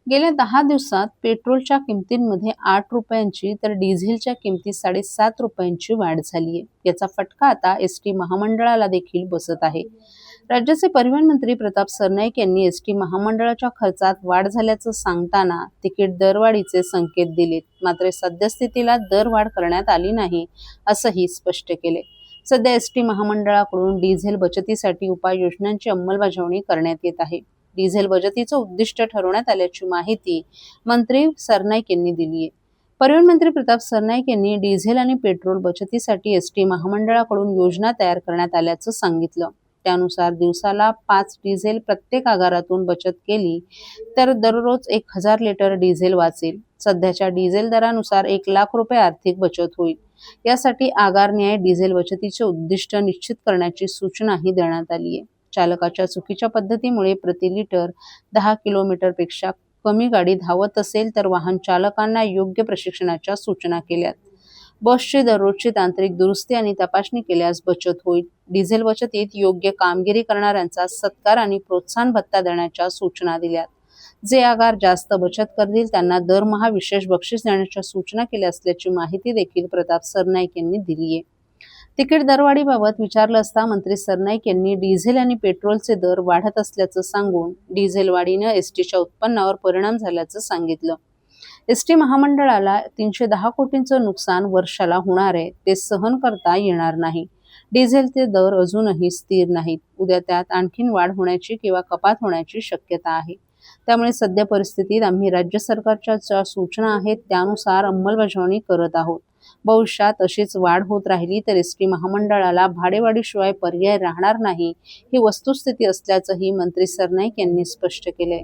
गेल्या 10 दिवसात पेट्रोलच्या किमतींमध्ये 8 रुपयांची तर डिझेलच्या किमतीत 7.5 रुपयांची वाढ झाली आहे. याचा फटका आता एसटी महामंडळाला देखील बसत आहे. राज्याचे परिवहन मंत्री प्रताप सरनाईक यांनी एसटी महामंडळाच्या खर्चात वाढ झाल्याचं सांगताना तिकीट दरवाढीचे संकेत दिलेत. मात्र सद्यस्थितीला दरवाढ करण्यात आली नाही असंही स्पष्ट केले. सध्या एसटी महामंडळाकडून डिझेल बचतीसाठी उपाययोजनांची अंमलबजावणी करण्यात येत आहे. डिझेल बचतीचं उद्दिष्ट ठरवण्यात आल्याची माहिती मंत्री सरनाईक यांनी दिली आहे. परिवहन मंत्री प्रताप सरनाईक यांनी डिझेल आणि पेट्रोल बचतीसाठी एसटी महामंडळाकडून योजना तयार करण्यात आल्याचं सांगितलं. त्यानुसार दिवसाला 5 डिझेल प्रत्येक आगारातून बचत केली तर दररोज 1000 लिटर डिझेल वाचेल. सध्याच्या डिझेल दरानुसार 1,00,000 रुपये आर्थिक बचत होईल. यासाठी आगारन्याय डिझेल बचतीचे उद्दिष्ट निश्चित करण्याची सूचनाही देण्यात आली आहे. चालकाच्या चुकीच्या पद्धतीमुळे प्रति लिटर 10 किलोमीटरपेक्षा कमी गाडी धावत असेल तर वाहन चालकांना योग्य प्रशिक्षणाच्या सूचना केल्यात. बसची दररोजची तांत्रिक दुरुस्ती आणि तपासणी केल्यास बचत होईल. डिझेल बचतीत योग्य कामगिरी करणाऱ्यांचा सत्कार आणि प्रोत्साहन भत्ता देण्याच्या सूचना दिल्यात. जे आगार जास्त बचत करतील त्यांना दरमहा विशेष बक्षीस देण्याच्या सूचना केल्या असल्याची माहिती देखील प्रताप सरनाईक यांनी दिली आहे. तिकीट दरवाढीबाबत विचारलं असता मंत्री सरनाईक यांनी डिझेल आणि पेट्रोलचे दर वाढत असल्याचं सांगून डिझेल वाढीनं एसटीच्या उत्पन्नावर परिणाम झाल्याचं सांगितलं. एसटी महामंडळाला 310 कोटींचं नुकसान वर्षाला होणार आहे, ते सहन करता येणार नाही. डिझेलचे दर अजूनही स्थिर नाहीत. उद्या त्यात आणखीन वाढ होण्याची किंवा कपात होण्याची शक्यता आहे. त्यामुळे सध्या परिस्थितीत आम्ही राज्य सरकारच्या ज्या सूचना आहेत त्यानुसार अंमलबजावणी करत आहोत. भविष्यात अशीच वाढ होत राहिली तर एसटी महामंडळाला भाडेवाढीशिवाय पर्याय राहणार नाही, ही वस्तुस्थिती असल्याचंही मंत्री सरनाईक यांनी स्पष्ट केलंय.